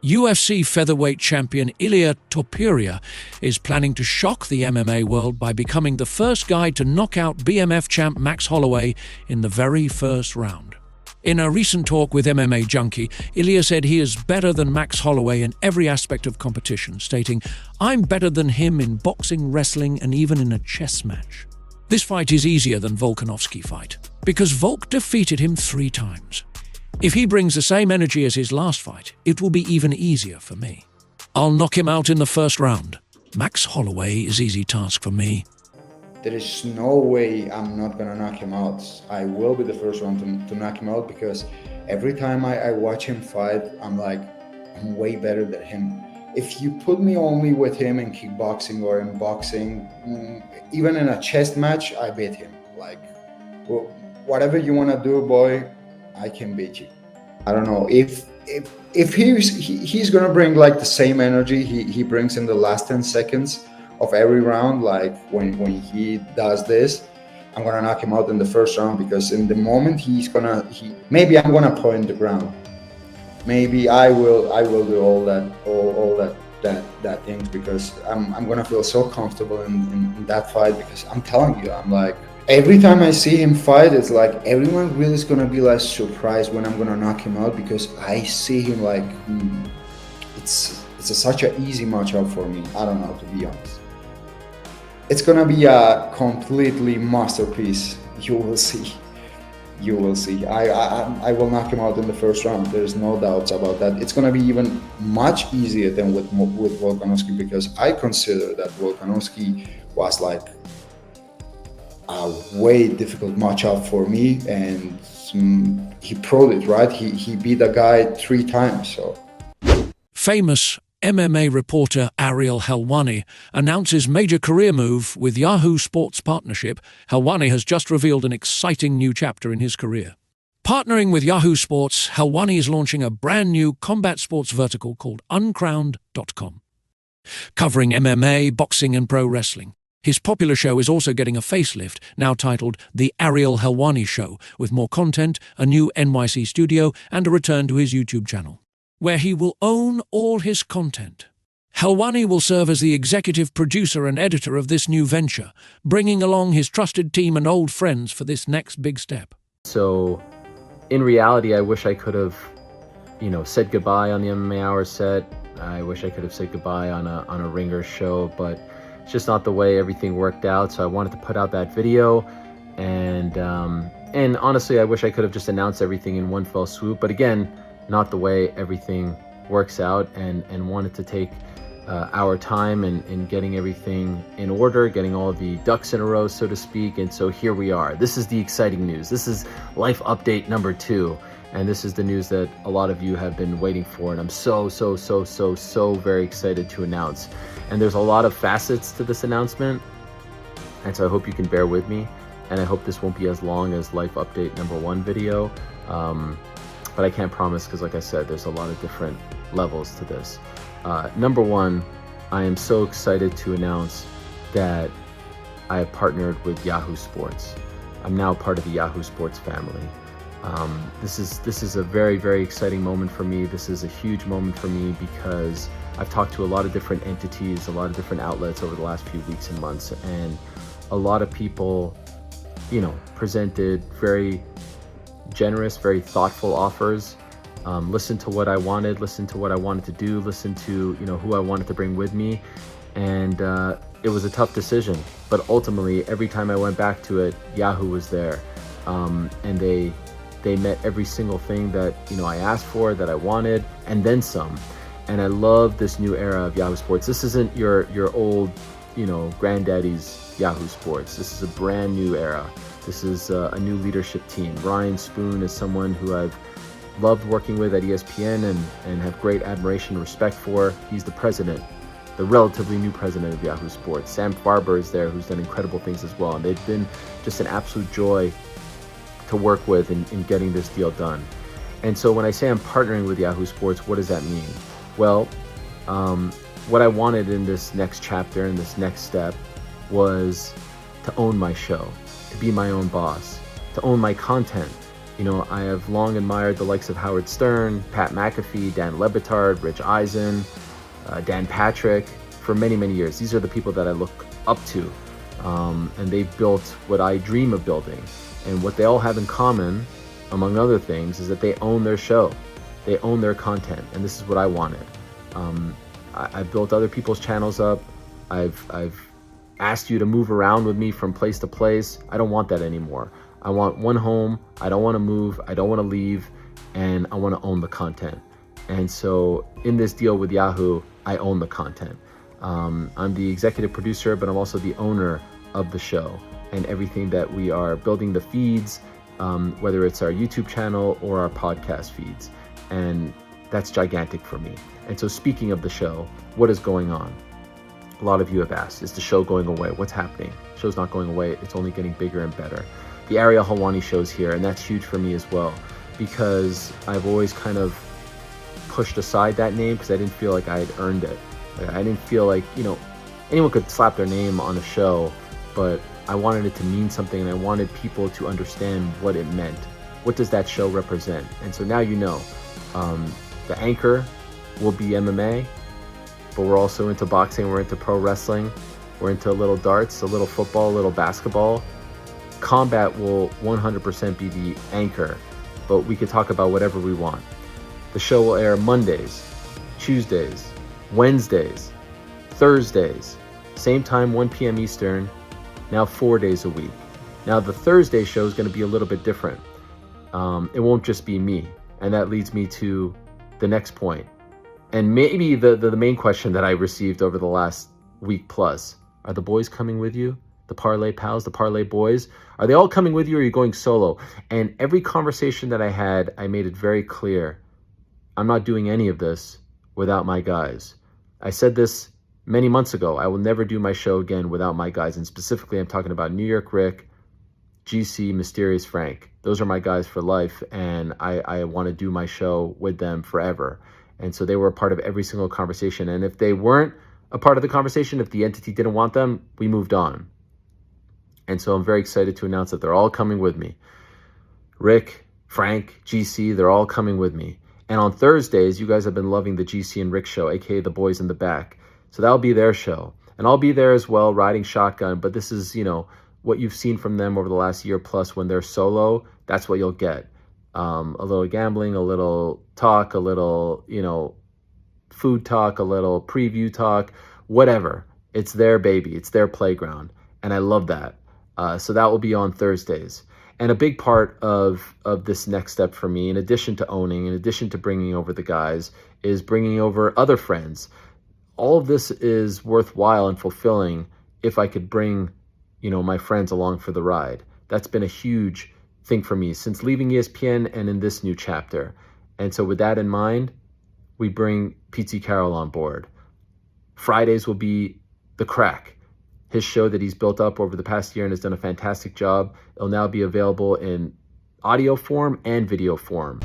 UFC featherweight champion Ilia Topuria is planning to shock the MMA world by becoming the first guy to knock out BMF champ Max Holloway in the very first round. In a recent talk with MMA Junkie, Ilia said he is better than Max Holloway in every aspect of competition, stating, "I'm better than him in boxing, wrestling, and even in a chess match. This fight is easier than Volkanovski fight, because Volk defeated him 3 times. If he brings the same energy as his last fight, it will be even easier for me. I'll knock him out in the first round. Max Holloway is easy task for me." There is no way I'm not gonna knock him out. I will be the first one to knock him out, because every time I watch him fight, I'm like, I'm way better than him. If you put me only with him in kickboxing or in boxing, even in a chess match, I beat him. Like, well, whatever you wanna do, boy, I can beat you. I don't know if he's gonna bring like the same energy he brings in the last 10 seconds of every round. Like when he does this, I'm gonna knock him out in the first round, because in the moment maybe I'm gonna point the ground. Maybe I will do all that things, because I'm gonna feel so comfortable in that fight, because I'm telling you, I'm like, every time I see him fight, it's like everyone really is gonna be like surprised when I'm gonna knock him out, because I see him like it's such an easy matchup for me. I don't know, to be honest. It's gonna be a completely masterpiece. You will see. You will see. I will knock him out in the first round. There's no doubts about that. It's gonna be even much easier than with Volkanovski, because I consider that Volkanovski was like a way difficult matchup for me, and he proved it, right? He beat a guy 3 times. So famous MMA reporter Ariel Helwani announces major career move with Yahoo Sports partnership. Helwani has just revealed an exciting new chapter in his career. Partnering with Yahoo Sports, Helwani is launching a brand new combat sports vertical called uncrowned.com, covering MMA, boxing, and pro wrestling. His popular show is also getting a facelift, now titled The Ariel Helwani Show, with more content, a new NYC studio, and a return to his YouTube channel, where he will own all his content. Helwani will serve as the executive producer and editor of this new venture, bringing along his trusted team and old friends for this next big step. So, in reality, I wish I could have, said goodbye on the MMA Hour set. I wish I could have said goodbye on a Ringer show, but it's just not the way everything worked out. So I wanted to put out that video, and honestly, I wish I could have just announced everything in one fell swoop. But again, not the way everything works out, and wanted to take our time in getting everything in order, getting all the ducks in a row, so to speak. And so here we are. This is the exciting news. This is life update number 2. And this is the news that a lot of you have been waiting for. And I'm so very excited to announce. And there's a lot of facets to this announcement. And so I hope you can bear with me. And I hope this won't be as long as life update number 1 video. But I can't promise, because like I said, there's a lot of different levels to this. Number 1, I am so excited to announce that I have partnered with Yahoo Sports. I'm now part of the Yahoo Sports family. This is a very exciting moment for me. This is a huge moment for me, because I've talked to a lot of different entities, a lot of different outlets over the last few weeks and months, and a lot of people, presented very generous, very thoughtful offers. Listen to what I wanted, listen to what I wanted to do, listen to who I wanted to bring with me, and it was a tough decision. But ultimately, every time I went back to it, Yahoo was there, and they met every single thing that I asked for, that I wanted, and then some. And I love this new era of Yahoo Sports. This isn't your old granddaddy's Yahoo Sports. This is a brand new era. This is a new leadership team. Ryan Spoon is someone who I've loved working with at ESPN and have great admiration and respect for. He's the president, the relatively new president of Yahoo Sports. Sam Farber is there, who's done incredible things as well. And they've been just an absolute joy to work with in getting this deal done. And so when I say I'm partnering with Yahoo Sports, what does that mean? Well, what I wanted in this next chapter, in this next step, was to own my show, to be my own boss, to own my content, You know, I have long admired the likes of Howard Stern, Pat McAfee, Dan Le Batard, Rich Eisen, Dan Patrick for many, many years. These are the people that I look up to. And they've built what I dream of building. And what they all have in common, among other things, is that they own their show. They own their content. And this is what I wanted. I've built other people's channels up. I've asked you to move around with me from place to place. I don't want that anymore. I want one home. I don't want to move. I don't want to leave. And I want to own the content. And so in this deal with Yahoo, I own the content. I'm the executive producer, but I'm also the owner of the show and everything that we are building, the feeds, whether it's our YouTube channel or our podcast feeds. And that's gigantic for me. And so speaking of the show, what is going on? A lot of you have asked, is the show going away? What's happening? The show's not going away. It's only getting bigger and better. The Ariel Helwani Show's here, and that's huge for me as well, because I've always kind of pushed aside that name because I didn't feel like I had earned it. I didn't feel like, you know, anyone could slap their name on a show, but I wanted it to mean something, and I wanted people to understand what it meant. What does that show represent? And so now you know. The anchor will be MMA, but we're also into boxing, we're into pro wrestling, we're into a little darts, a little football, a little basketball. Combat will 100% be the anchor, but we could talk about whatever we want. The show will air Mondays, Tuesdays, Wednesdays, Thursdays, same time, 1 p.m. Eastern, now 4 days a week. Now the Thursday show is going to be a little bit different. It won't just be me, and that leads me to the next point. And maybe the main question that I received over the last week plus, are the boys coming with you? The Parlay Pals, the Parlay Boys, are they all coming with you, or are you going solo? And every conversation that I had, I made it very clear, I'm not doing any of this without my guys. I said this many months ago. I will never do my show again without my guys. And specifically, I'm talking about New York Rick, GC, Mysterious Frank. Those are my guys for life, and I want to do my show with them forever. And so they were a part of every single conversation. And if they weren't a part of the conversation, if the entity didn't want them, we moved on. And so I'm very excited to announce that they're all coming with me. Rick, Frank, GC, they're all coming with me. And on Thursdays, you guys have been loving the GC and Rick show, aka the boys in the back. So that'll be their show. And I'll be there as well, riding shotgun. But this is, you know, what you've seen from them over the last year plus. When they're solo, that's what you'll get. A little gambling, a little talk, a little, you know, food talk, a little preview talk, whatever. It's their baby. It's their playground. And I love that. So that will be on Thursdays. And a big part of this next step for me, in addition to owning, in addition to bringing over the guys, is bringing over other friends. All of this is worthwhile and fulfilling if I could bring, you know, my friends along for the ride. That's been a huge thing for me since leaving ESPN and in this new chapter. And so with that in mind, we bring Pete Carroll on board. Fridays will be The Crack, his show that he's built up over the past year and has done a fantastic job. It'll now be available in audio form and video form.